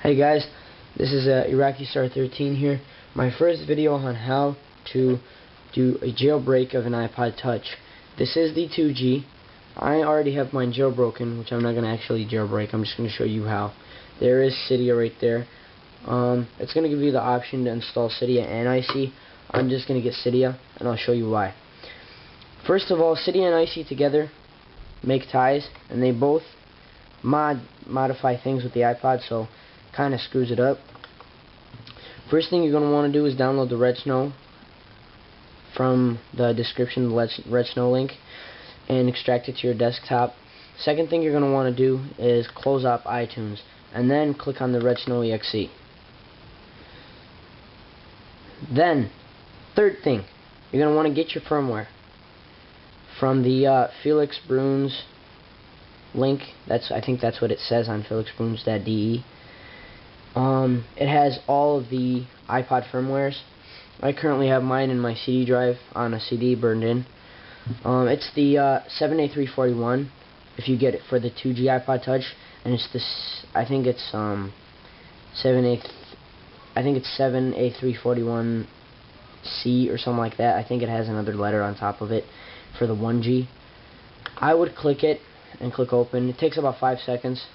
Hey guys, this is Iraqi Star 13 here. My first video on how to do a jailbreak of an iPod Touch. This is the 2G. I already have mine jailbroken, which I'm not going to actually jailbreak. I'm just going to show you how. There is Cydia right there. It's going to give you the option to install Cydia and IC. I'm just going to get Cydia, and I'll show you why. First of all, Cydia and IC together make ties, and they both modify things with the iPod, so kind of screws it up. First thing you're going to want to do is download the Red Snow from the description, the Red Snow link, and extract it to your desktop. Second thing you're going to want to do is close up iTunes, and then click on the Red Snow exe. Then, third thing, you're going to want to get your firmware from the Felix Bruns link. I think that's what it says on felixbruns.de. It has all of the iPod firmwares. I currently have mine in my CD drive on a CD burned in. It's the 7A341 if you get it for the 2G iPod Touch, and it's this. I think it's 7A341C or something like that. I think it has another letter on top of it for the 1G. I would click it and click open. It takes about 5 seconds,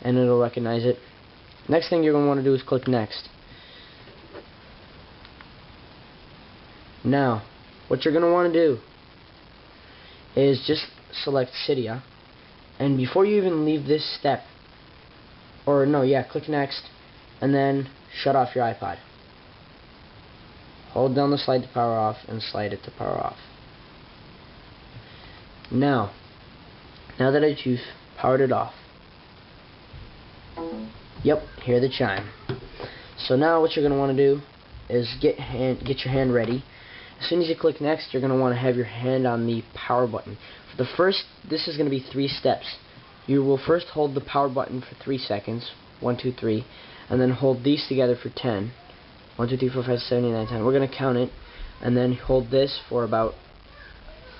and it'll recognize it. Next thing you're going to want to do is click next. Now, what you're going to want to do is just select Cydia, and before you even leave this step, click next, and then shut off your iPod. Hold down the slide to power off and slide it to power off. Now that you've powered it off, yep, hear the chime. So now what you're going to want to do is get your hand ready. As soon as you click next, you're going to want to have your hand on the power button. For the first, this is going to be 3 steps. You will first hold the power button for 3 seconds, 1, 2, 3, and then hold these together for 10. 1, 2, 3, 4, 5, 6, 7, 8, 9, 10. We're going to count it, and then hold this for about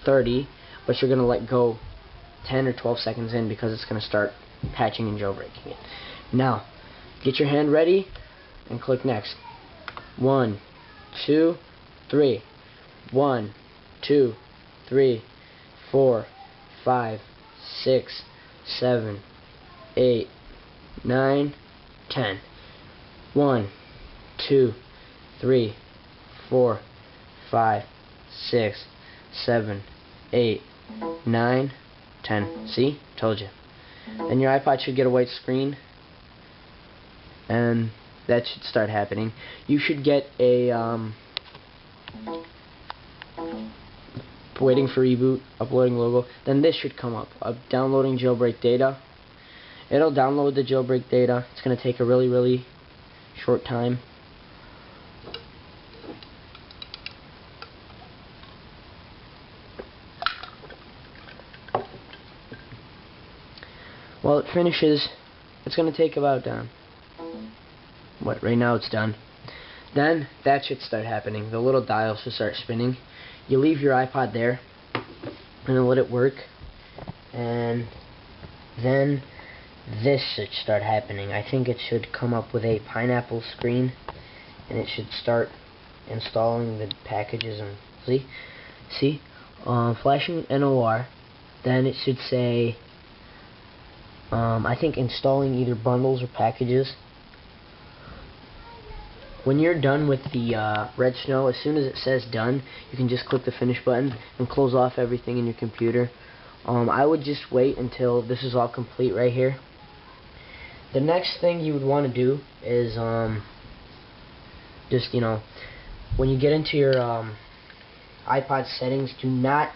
30, but you're going to let go 10 or 12 seconds in because it's going to start patching and jailbreaking it. Now, get your hand ready and click next. 1, 2, 3. 1, 2, 3, 4, 5, 6, 7, 8, 9, 10. 1, 2, 3, 4, 5, 6, 7, 8, 9, 10. See? Told you. And your iPod should get a white screen, and that should start happening. You should get a waiting for reboot, uploading logo. Then this should come up, downloading jailbreak data. It'll download the jailbreak data. It's going to take a really short time. While it finishes, it's going to take about right now it's done. Then that should start happening. The little dial should start spinning. You leave your iPod there and then let it work, and then this should start happening. I think it should come up with a pineapple screen, and it should start installing the packages. And see, flashing NOR. Then it should say I think installing either bundles or packages. When you're done with the Red Snow, as soon as it says done, you can just click the finish button and close off everything in your computer. I would just wait until this is all complete right here. The next thing you would want to do is when you get into your iPod settings, do not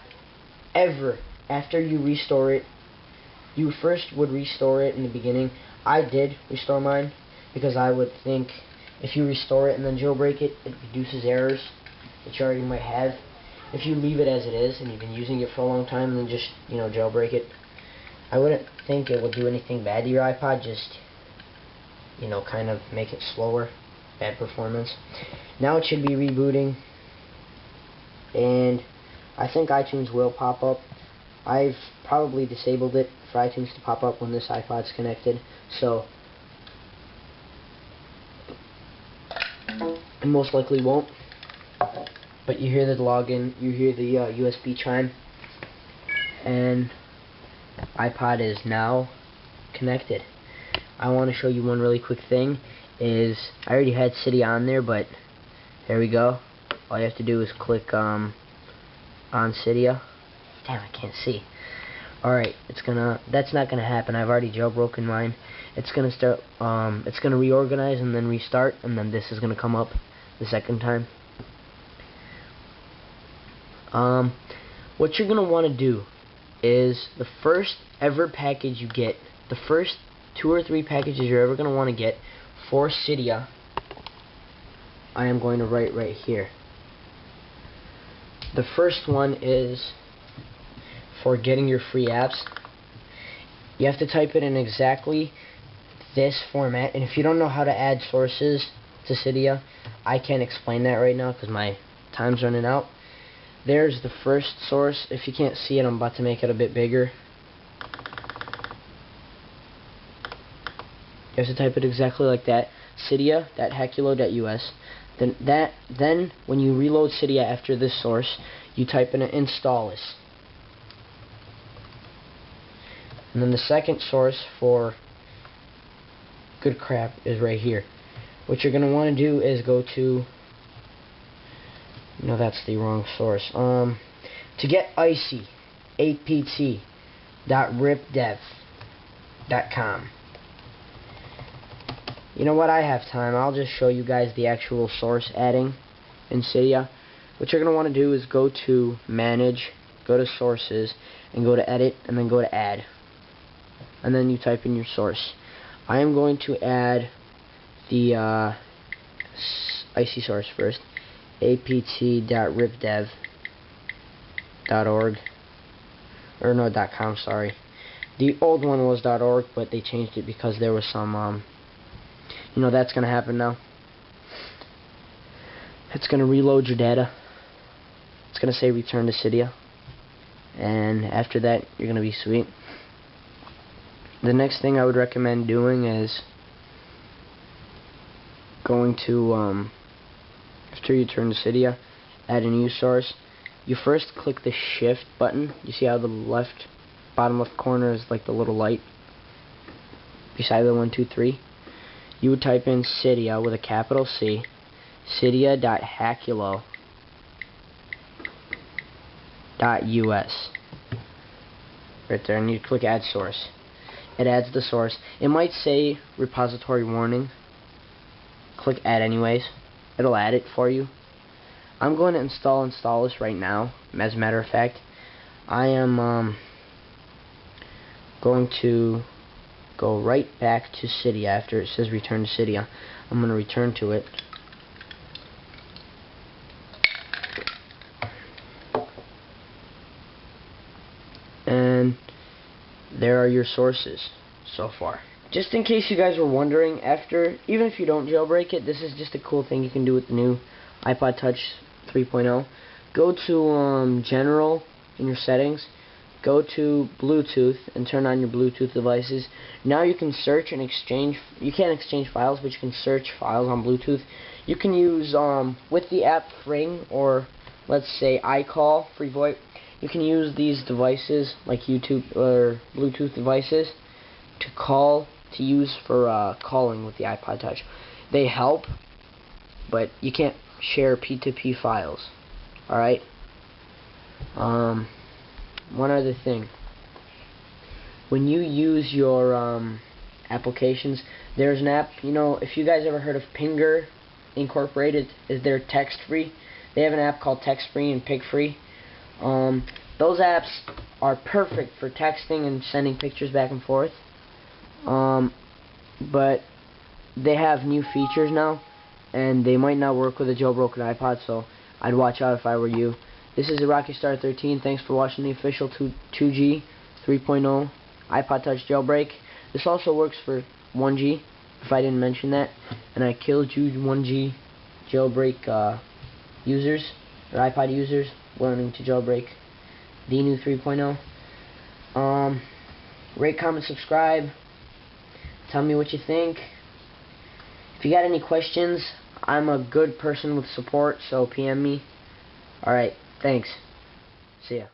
ever, after you restore it, you first would restore it in the beginning. I did restore mine because I would think if you restore it and then jailbreak it, it reduces errors that you already might have. If you leave it as it is and you've been using it for a long time and then just jailbreak it, I wouldn't think it will do anything bad to your iPod. Just kind of make it slower, bad performance. Now it should be rebooting, and I think iTunes will pop up. I've probably disabled it for iTunes to pop up when this iPod's connected, so It most likely won't. But you hear the login, you hear the USB chime, and iPod is now connected. I want to show you one really quick thing. I already had Cydia on there, but there we go. All you have to do is click on Cydia. Damn, I can't see. Alright, that's not gonna happen. I've already jailbroken mine. It's gonna start, it's gonna reorganize and then restart, and then this is gonna come up the second time. What you're gonna want to do is the first ever package you get, the first 2 or 3 packages you're ever gonna want to get for Cydia, I am going to write right here. The first one is for getting your free apps. You have to type it in exactly this format, and if you don't know how to add sources to Cydia, I can't explain that right now because my time's running out. There's the first source. If you can't see it, I'm about to make it a bit bigger. You have to type it exactly like that, cydia.hackulo.us. Then when you reload Cydia after this source, you type in an Installous. And then the second source for good crap is right here. What you're going to want to do is go to, no, that's the wrong source. To get icy, apt.ripdev.com. You know what, I have time. I'll just show you guys the actual source adding in Cydia. What you're going to want to do is go to Manage, go to Sources, and go to Edit, and then go to Add. And then you type in your source. I am going to add the icy source first. apt.ripdev.org, or no, .com, sorry. The old one was .org, but they changed it because there was some, you know, that's going to happen now. It's going to reload your data. It's going to say return to Cydia, and after that you're going to be sweet. The next thing I would recommend doing is going to, after you turn to Cydia, add a new source. You first click the shift button. You see how the bottom left corner is like the little light beside the 1, 2, 3. You would type in Cydia with a capital C, cydia.hackulo.us, right there, and you click add source. It adds the source. It might say repository warning. Click add anyways. It'll add it for you. I'm going to install Installous right now. As a matter of fact, I am going to go right back to Cydia after it says return to Cydia. I'm going to return to it. And there are your sources so far. Just in case you guys were wondering, even if you don't jailbreak it, this is just a cool thing you can do with the new iPod Touch 3.0. Go to General in your settings, go to Bluetooth, and turn on your Bluetooth devices. Now you can search and exchange. You can't exchange files, but you can search files on Bluetooth. You can use, with the app Ring, or let's say iCall, free VoIP, you can use these devices, like YouTube or Bluetooth devices, to use for calling with the iPod Touch. They help, but you can't share P2P files. Alright? One other thing. When you use your applications, there's an app, you know, if you guys ever heard of Pinger Incorporated, they're text free. They have an app called Text Free and Pig Free. Those apps are perfect for texting and sending pictures back and forth. But they have new features now, and they might not work with a jailbroken iPod, so I'd watch out if I were you. This is RockyStar13. Thanks for watching the official 2G 3.0 iPod Touch jailbreak. This also works for 1G, if I didn't mention that. And I killed you 1G jailbreak users, or iPod users, learning to jailbreak the new 3.0. Rate, comment, subscribe. Tell me what you think. If you got any questions, I'm a good person with support, so PM me. Alright, thanks. See ya.